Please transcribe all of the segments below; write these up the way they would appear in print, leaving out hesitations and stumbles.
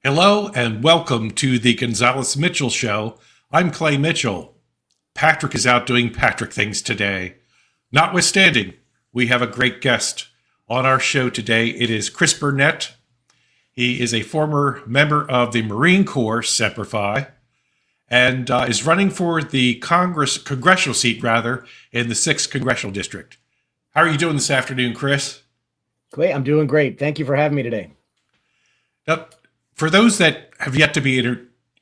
Hello and welcome to the Gonzales Mitchell Show. I'm Clay Mitchell. Patrick is out doing Patrick things today. Notwithstanding, we have a great guest on our show today. It is Chris Burnett. He is a former member of the Marine Corps, Semper Fi, and is running for the congressional seat, in the 6th Congressional District. How are you doing this afternoon, Chris? Clay, I'm doing great. Thank you for having me today. Now, for those that have yet to be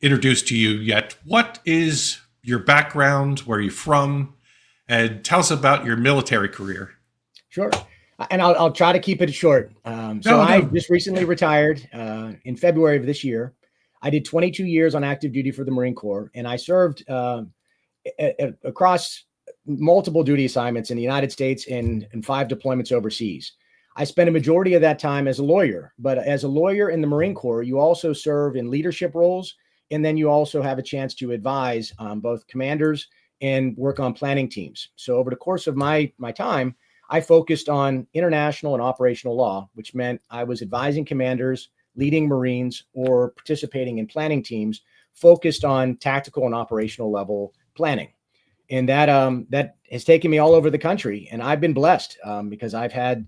introduced to you yet, what is your background? Where are you from? And tell us about your military career. Sure. And I'll try to keep it short. I just recently retired in February of this year. I did 22 years on active duty for the Marine Corps, and I served across multiple duty assignments in the United States and 5 deployments overseas. I spent a majority of that time as a lawyer, but as a lawyer in the Marine Corps, you also serve in leadership roles, and then you also have a chance to advise both commanders and work on planning teams. So over the course of my time, I focused on international and operational law, which meant I was advising commanders, leading Marines, or participating in planning teams focused on tactical and operational level planning. And that has taken me all over the country, and I've been blessed because I've had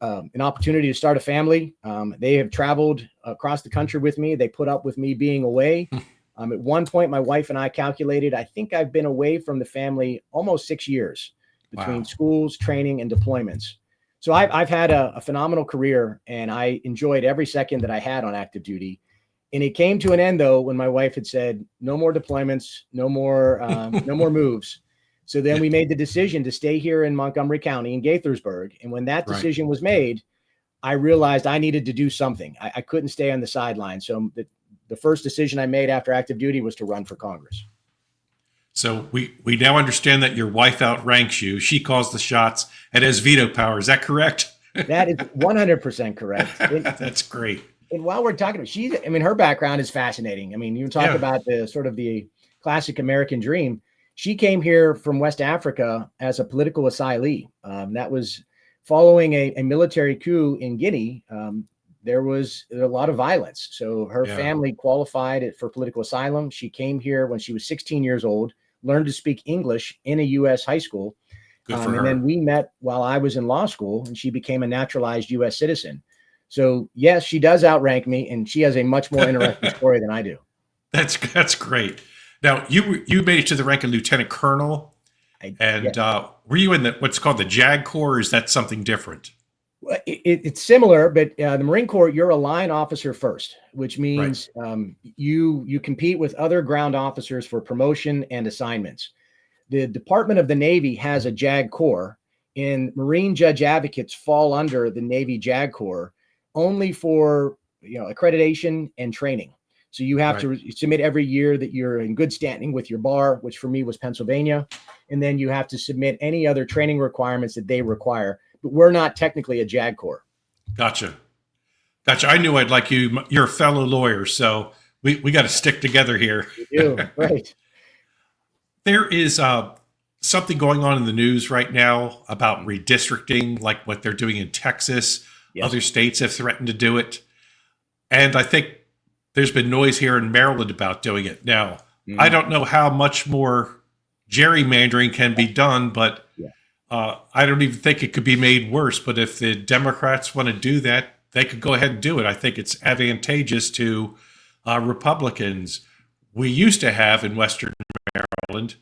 an opportunity to start a family. They have traveled across the country with me. They put up with me being away. At one point, my wife and I calculated, I think I've been away from the family almost 6 years between schools, training, and deployments. So I've had a phenomenal career, and I enjoyed every second that I had on active duty. And it came to an end, though, when my wife had said, no more deployments, no more moves. So then we made the decision to stay here in Montgomery County in Gaithersburg. And when that decision was made, I realized I needed to do something. I couldn't stay on the sidelines. So the first decision I made after active duty was to run for Congress. So we now understand that your wife outranks you. She calls the shots and has veto power. Is that correct? That is 100% correct. That's great. And while we're talking, her background is fascinating. I mean, you talk about the classic American dream. She came here from West Africa as a political asylee. That was following a military coup in Guinea. There was a lot of violence. So her family qualified for political asylum. She came here when she was 16 years old, learned to speak English in a U.S. high school. Good for her. And then we met while I was in law school, and she became a naturalized U.S. citizen. So, yes, she does outrank me, and she has a much more interesting story than I do. That's great. Now, you made it to the rank of lieutenant colonel, were you in what's called the JAG Corps, or is that something different? It's similar, but the Marine Corps, you're a line officer first, which means you compete with other ground officers for promotion and assignments. The Department of the Navy has a JAG Corps, and Marine judge advocates fall under the Navy JAG Corps only for accreditation and training. So you have to submit every year that you're in good standing with your bar, which for me was Pennsylvania. And then you have to submit any other training requirements that they require. But we're not technically a JAG Corps. Gotcha. I knew I'd like you. You're a fellow lawyer, so we got to stick together here. You do, right. There is something going on in the news right now about redistricting, like what they're doing in Texas. Yes. Other states have threatened to do it. And I think there's been noise here in Maryland about doing it. Now, I don't know how much more gerrymandering can be done, but I don't even think it could be made worse. But if the Democrats want to do that, they could go ahead and do it. I think it's advantageous to Republicans. We used to have in Western Maryland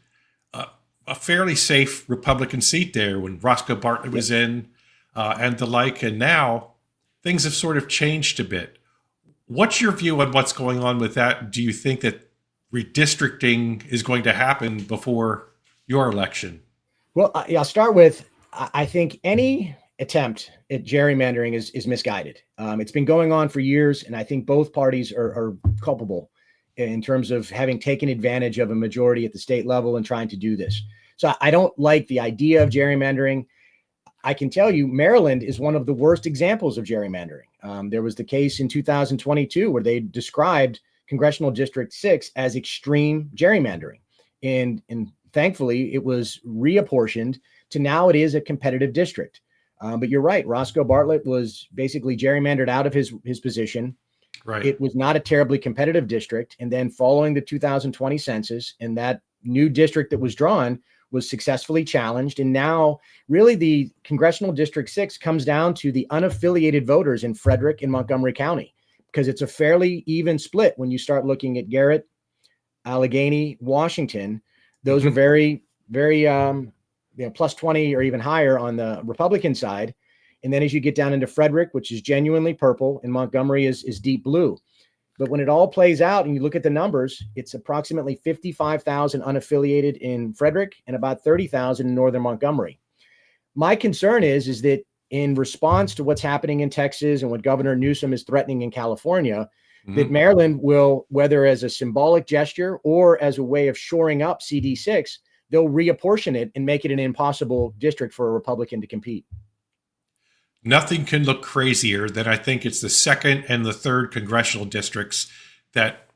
a fairly safe Republican seat there when Roscoe Bartlett was in and the like. And now things have sort of changed a bit. What's your view on what's going on with that? Do you think that redistricting is going to happen before your election? Well, I'll start with, I think any attempt at gerrymandering is misguided. It's been going on for years, and I think both parties are culpable in terms of having taken advantage of a majority at the state level and trying to do this. So I don't like the idea of gerrymandering. I can tell you Maryland is one of the worst examples of gerrymandering. There was the case in 2022 where they described Congressional District 6 as extreme gerrymandering. And thankfully, it was reapportioned to now it is a competitive district. But you're right. Roscoe Bartlett was basically gerrymandered out of his position. Right. It was not a terribly competitive district. And then following the 2020 census, and that new district that was drawn was successfully challenged. And now really the Congressional District 6 comes down to the unaffiliated voters in Frederick and Montgomery County, because it's a fairly even split when you start looking at Garrett, Allegheny, Washington. Those are very, very plus 20 or even higher on the Republican side. And then as you get down into Frederick, which is genuinely purple, and Montgomery is deep blue. But when it all plays out and you look at the numbers, it's approximately 55,000 unaffiliated in Frederick and about 30,000 in northern Montgomery. My concern is that in response to what's happening in Texas and what Governor Newsom is threatening in California, that Maryland will, whether as a symbolic gesture or as a way of shoring up CD6, they'll reapportion it and make it an impossible district for a Republican to compete. Nothing can look crazier than I think it's the second and the third congressional districts that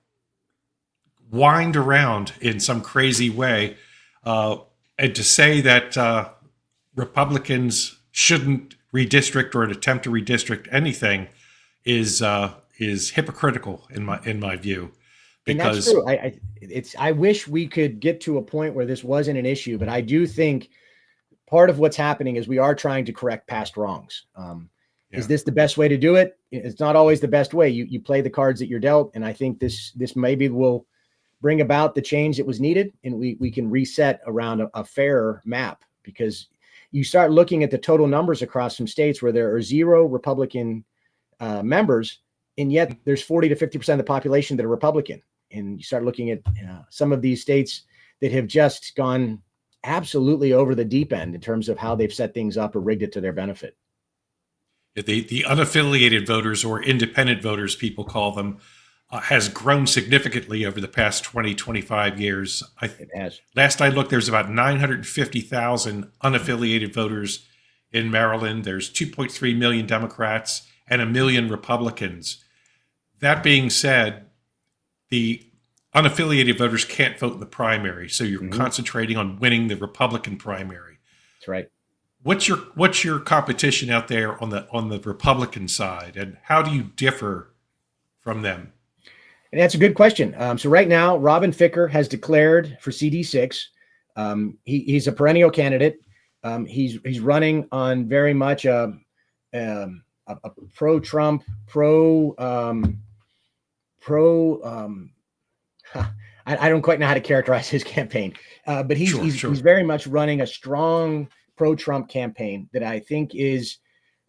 wind around in some crazy way. And to say that Republicans shouldn't redistrict or attempt to redistrict anything is hypocritical in my view. Because and that's true. I wish we could get to a point where this wasn't an issue, but I do think part of what's happening is we are trying to correct past wrongs. Is this the best way to do it? It's not always the best way. You play the cards that you're dealt, and I think this maybe will bring about the change that was needed, and we can reset around a fairer map, because you start looking at the total numbers across some states where there are 0 Republican members, and yet there's 40 to 50% of the population that are Republican. And you start looking at some of these states that have just gone absolutely over the deep end in terms of how they've set things up or rigged it to their benefit. The unaffiliated voters, or independent voters, people call them, has grown significantly over the past 20, 25 years. It has. Last I looked, there's about 950,000 unaffiliated voters in Maryland. There's 2.3 million Democrats and 1 million Republicans. That being said, the unaffiliated voters can't vote in the primary, so you're concentrating on winning the Republican primary. That's right. What's your competition out there on the Republican side, and how do you differ from them? And that's a good question. So right now, Robin Ficker has declared for CD6. He's a perennial candidate. He's running on very much a pro-Trump, I don't quite know how to characterize his campaign, but he's very much running a strong pro-Trump campaign that I think is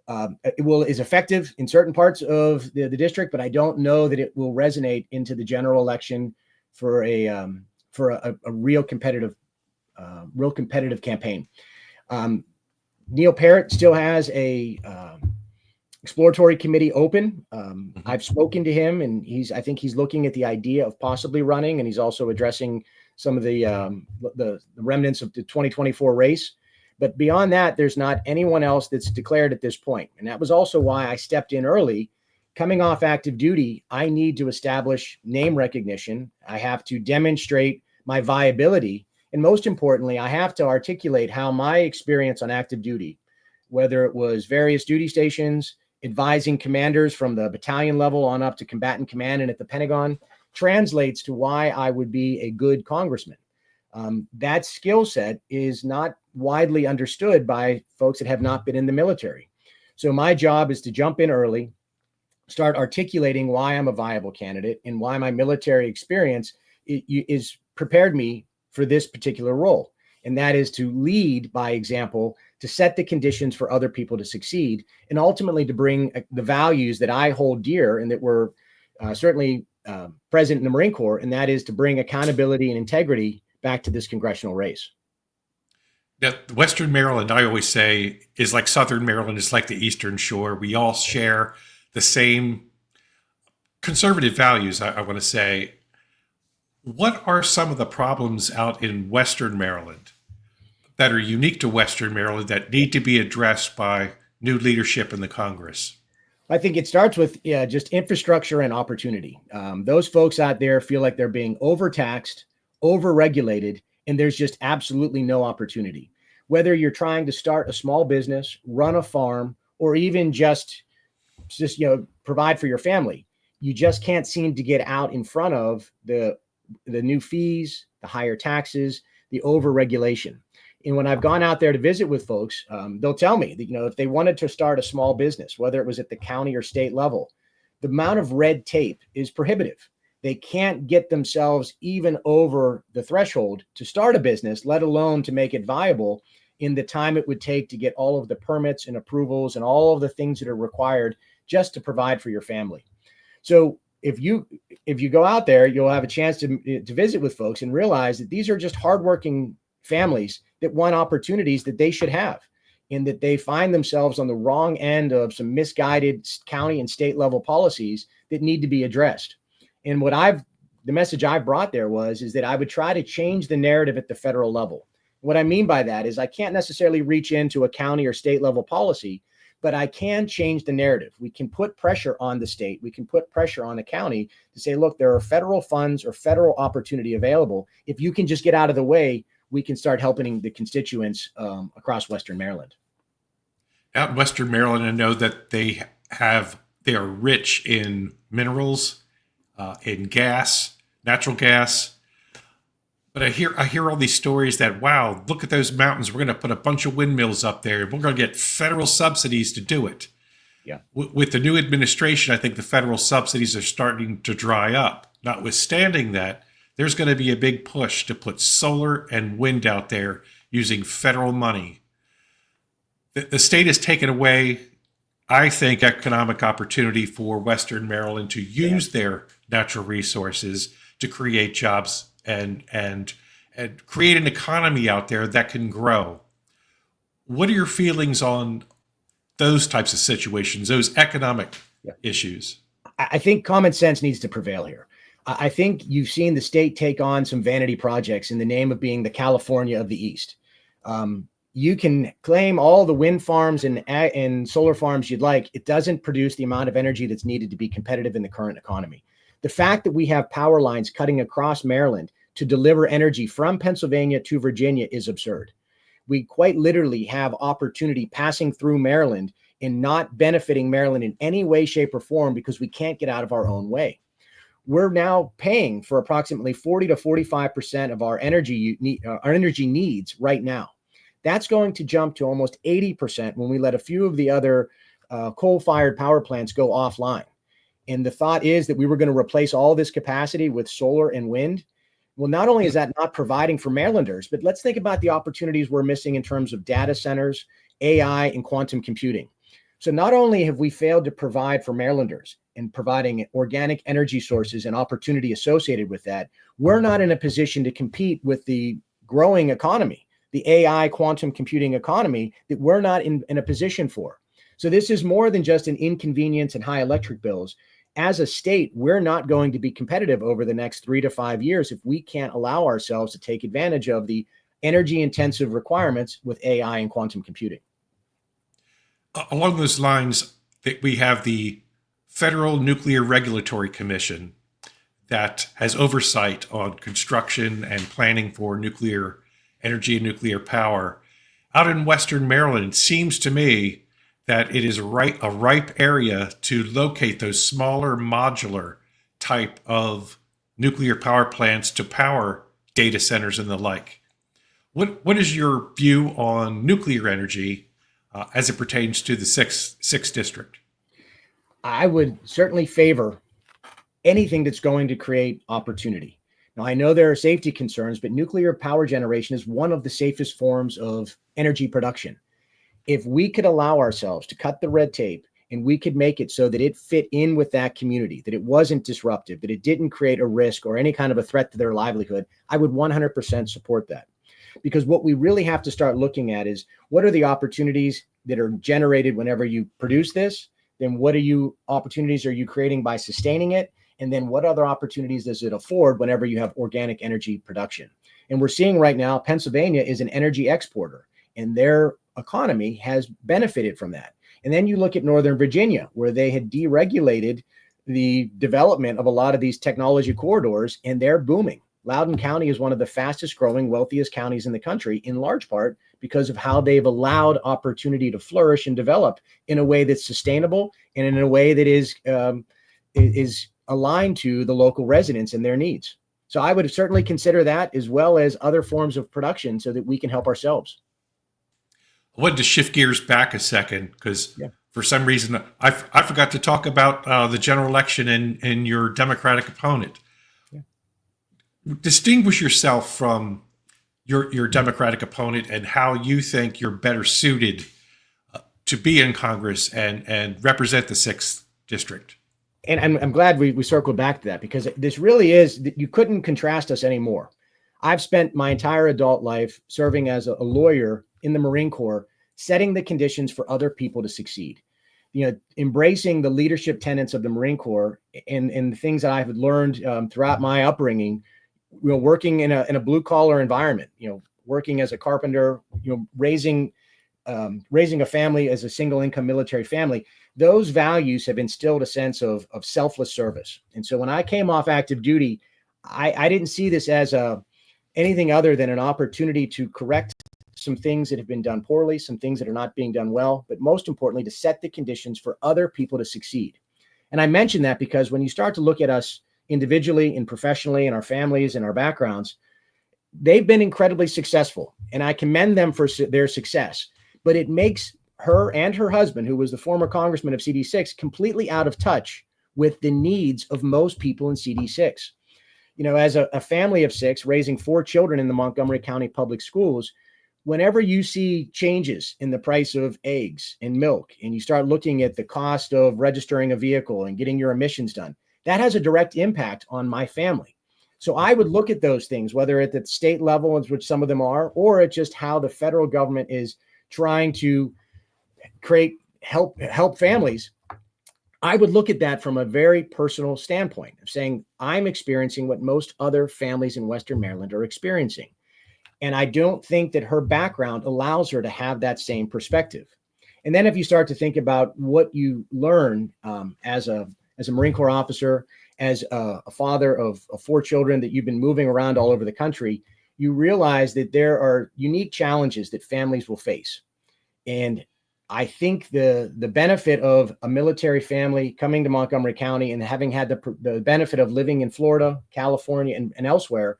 effective in certain parts of the district, but I don't know that it will resonate into the general election for a real competitive campaign. Neil Parrott still has a exploratory committee open. I've spoken to him, and I think he's looking at the idea of possibly running, and he's also addressing some of the remnants of the 2024 race. But beyond that, there's not anyone else that's declared at this point. And that was also why I stepped in early. Coming off active duty, I need to establish name recognition. I have to demonstrate my viability. And most importantly, I have to articulate how my experience on active duty, whether it was various duty stations, advising commanders from the battalion level on up to combatant command and at the Pentagon, translates to why I would be a good congressman. That skill set is not widely understood by folks that have not been in the military. So my job is to jump in early, start articulating why I'm a viable candidate and why my military experience is prepared me for this particular role. And that is to lead by example, to set the conditions for other people to succeed, and ultimately to bring the values that I hold dear and that were certainly present in the Marine Corps, and that is to bring accountability and integrity back to this congressional race. Now, Western Maryland, I always say, is like Southern Maryland, is like the Eastern Shore. We all share the same conservative values, I want to say. What are some of the problems out in Western Maryland that are unique to Western Maryland that need to be addressed by new leadership in the Congress? I think it starts with just infrastructure and opportunity. Those folks out there feel like they're being overtaxed, overregulated, and there's just absolutely no opportunity. Whether you're trying to start a small business, run a farm, or even just provide for your family, you just can't seem to get out in front of the new fees, the higher taxes, the over-regulation. And when I've gone out there to visit with folks, they'll tell me that, if they wanted to start a small business, whether it was at the county or state level, the amount of red tape is prohibitive. They can't get themselves even over the threshold to start a business, let alone to make it viable in the time it would take to get all of the permits and approvals and all of the things that are required just to provide for your family. So if you go out there, you'll have a chance to visit with folks and realize that these are just hardworking families that want opportunities that they should have, and that they find themselves on the wrong end of some misguided county and state level policies that need to be addressed. And the message I brought there is that I would try to change the narrative at the federal level. What I mean by that is I can't necessarily reach into a county or state level policy, but I can change the narrative. We can put pressure on the state. We can put pressure on the county to say, look, there are federal funds or federal opportunity available. If you can just get out of the way, we can start helping the constituents across Western Maryland. Out in Western Maryland, I know that they are rich in minerals, in gas, natural gas. But I hear all these stories that, wow, look at those mountains. We're going to put a bunch of windmills up there. We're going to get federal subsidies to do it. Yeah. With the new administration, I think the federal subsidies are starting to dry up. Notwithstanding that, there's going to be a big push to put solar and wind out there using federal money. The state has taken away, I think, economic opportunity for Western Maryland to use their natural resources to create jobs and create an economy out there that can grow. What are your feelings on those types of situations, those economic issues? I think common sense needs to prevail here. I think you've seen the state take on some vanity projects in the name of being the California of the East. You can claim all the wind farms and solar farms you'd like. It doesn't produce the amount of energy that's needed to be competitive in the current economy. The fact that we have power lines cutting across Maryland to deliver energy from Pennsylvania to Virginia is absurd. We quite literally have opportunity passing through Maryland and not benefiting Maryland in any way, shape, or form because we can't get out of our own way. We're now paying for approximately 40 to 45% of our energy needs right now. That's going to jump to almost 80% when we let a few of the other coal-fired power plants go offline. And the thought is that we were going to replace all this capacity with solar and wind. Well, not only is that not providing for Marylanders, but let's think about the opportunities we're missing in terms of data centers, AI, and quantum computing. So not only have we failed to provide for Marylanders in providing organic energy sources and opportunity associated with that, we're not in a position to compete with the growing economy, the AI quantum computing economy that we're not in a position for. So this is more than just an inconvenience and high electric bills. As a state, we're not going to be competitive over the next 3 to 5 years if we can't allow ourselves to take advantage of the energy intensive requirements with AI and quantum computing. Along those lines, we have the Federal Nuclear Regulatory Commission that has oversight on construction and planning for nuclear energy and nuclear power. Out in Western Maryland, it seems to me that it is a ripe area to locate those smaller modular type of nuclear power plants to power data centers and the like. What is your view on nuclear energy as it pertains to the sixth district? I would certainly favor anything that's going to create opportunity. Now, I know there are safety concerns, but nuclear power generation is one of the safest forms of energy production. If we could allow ourselves to cut the red tape and we could make it so that it fit in with that community, that it wasn't disruptive, that it didn't create a risk or any kind of a threat to their livelihood, I would 100% support that. Because what we really have to start looking at is what are the opportunities that are generated whenever you produce this? Then what opportunities are you creating by sustaining it? And then what other opportunities does it afford whenever you have organic energy production? And we're seeing right now, Pennsylvania is an energy exporter and their economy has benefited from that. And then you look at Northern Virginia, where they had deregulated the development of a lot of these technology corridors, and they're booming. Loudoun County is one of the fastest growing, wealthiest counties in the country, in large part because of how they've allowed opportunity to flourish and develop in a way that's sustainable and in a way that is aligned to the local residents and their needs. So I would certainly consider that, as well as other forms of production, so that we can help ourselves. I wanted to shift gears back a second because Yeah. for some reason I forgot to talk about the general election and your Democratic opponent. Yeah. Distinguish yourself from your Democratic opponent and how you think you're better suited to be in Congress and represent the 6th District. And I'm glad we circled back to that, because this really is, you couldn't contrast us anymore. I've spent my entire adult life serving as a lawyer in the Marine Corps, setting the conditions for other people to succeed. Embracing the leadership tenets of the Marine Corps and the things that I've learned throughout my upbringing, working in a blue collar environment, working as a carpenter, raising a family as a single income military family. Those values have instilled a sense of selfless service. And so when I came off active duty, I didn't see this as anything other than an opportunity to correct some things that have been done poorly, some things that are not being done well, but most importantly, to set the conditions for other people to succeed. And I mention that because when you start to look at us individually and professionally and our families and our backgrounds, they've been incredibly successful, and I commend them for their success. But it makes her and her husband, who was the former congressman of CD6, completely out of touch with the needs of most people in CD6. As a family of 6, raising 4 children in the Montgomery County Public Schools, whenever you see changes in the price of eggs and milk, and you start looking at the cost of registering a vehicle and getting your emissions done, that has a direct impact on my family. So I would look at those things, whether at the state level, which some of them are, or at just how the federal government is trying to help families. I would look at that from a very personal standpoint of saying, I'm experiencing what most other families in Western Maryland are experiencing. And I don't think that her background allows her to have that same perspective. And then if you start to think about what you learn as a Marine Corps officer, as a father of 4 children that you've been moving around all over the country, you realize that there are unique challenges that families will face. And I think the benefit of a military family coming to Montgomery County and having had the benefit of living in Florida, California, and elsewhere,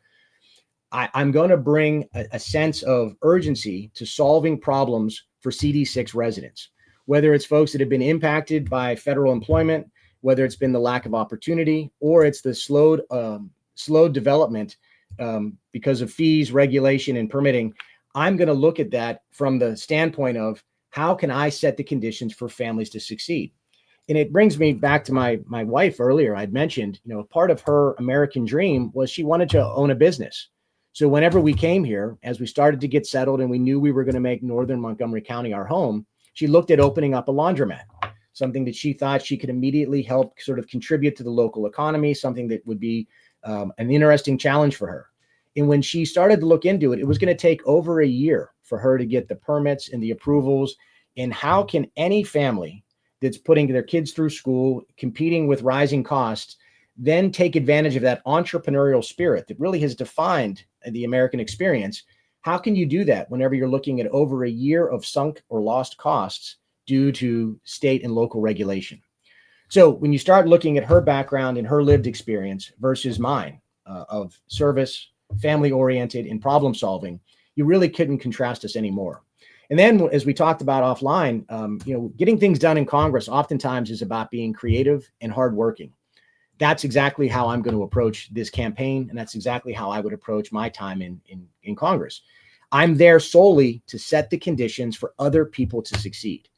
I'm going to bring a sense of urgency to solving problems for CD6 residents, whether it's folks that have been impacted by federal employment, whether it's been the lack of opportunity, or it's the slowed development because of fees, regulation, and permitting. I'm going to look at that from the standpoint of, how can I set the conditions for families to succeed? And it brings me back to my wife earlier. I'd mentioned, part of her American dream was she wanted to own a business. So whenever we came here, as we started to get settled and we knew we were going to make Northern Montgomery County our home, she looked at opening up a laundromat, something that she thought she could immediately help sort of contribute to the local economy, something that would be an interesting challenge for her. And when she started to look into it, it was going to take over a year for her to get the permits and the approvals. And how can any family that's putting their kids through school, competing with rising costs, then take advantage of that entrepreneurial spirit that really has defined the American experience? How can you do that whenever you're looking at over a year of sunk or lost costs due to state and local regulation? So when you start looking at her background and her lived experience versus mine of service, family-oriented, and problem-solving, you really couldn't contrast us anymore. And then, as we talked about offline, getting things done in Congress oftentimes is about being creative and hardworking. That's exactly how I'm going to approach this campaign, and that's exactly how I would approach my time in Congress. I'm there solely to set the conditions for other people to succeed.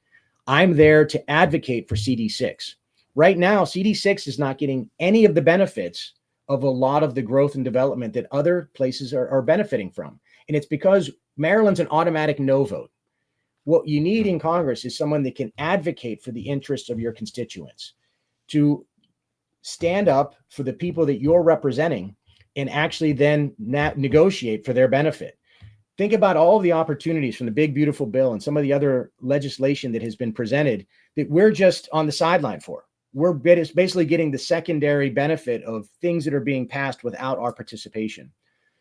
I'm there to advocate for CD6. Right now, CD6 is not getting any of the benefits of a lot of the growth and development that other places are benefiting from. And it's because Maryland's an automatic no vote. What you need in Congress is someone that can advocate for the interests of your constituents, to stand up for the people that you're representing and actually then negotiate for their benefit. Think about all of the opportunities from the big, beautiful bill and some of the other legislation that has been presented that we're just on the sideline for. We're basically getting the secondary benefit of things that are being passed without our participation.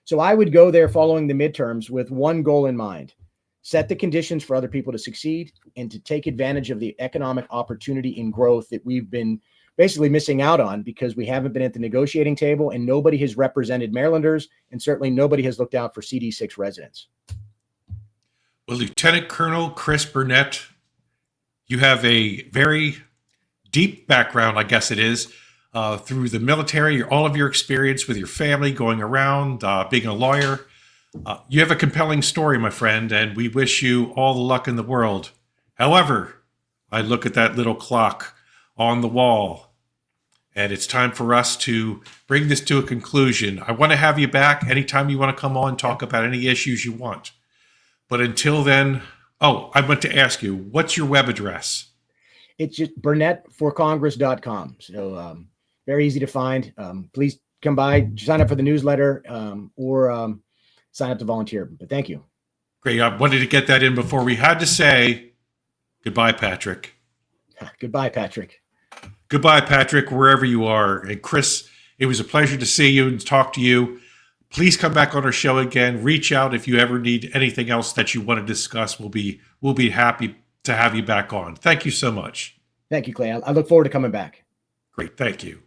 So I would go there following the midterms with one goal in mind: set the conditions for other people to succeed and to take advantage of the economic opportunity and growth that we've been basically missing out on because we haven't been at the negotiating table and nobody has represented Marylanders, and certainly nobody has looked out for CD6 residents. Well, Lieutenant Colonel Chris Burnett, you have a very deep background, I guess it is, through the military, all of your experience with your family, going around, being a lawyer. You have a compelling story, my friend, and we wish you all the luck in the world. However, I look at that little clock on the wall, and it's time for us to bring this to a conclusion. I want to have you back anytime you want to come on, talk about any issues you want. But until then, I meant to ask you, what's your web address? It's just burnettforcongress.com. So very easy to find. Please come by, sign up for the newsletter, or sign up to volunteer. But thank you. Great. I wanted to get that in before we had to say goodbye, Patrick. Goodbye, Patrick. Goodbye, Patrick, wherever you are. And Chris, it was a pleasure to see you and talk to you. Please come back on our show again. Reach out if you ever need anything else that you want to discuss. We'll be happy to have you back on. Thank you so much. Thank you, Clay. I look forward to coming back. Great. Thank you.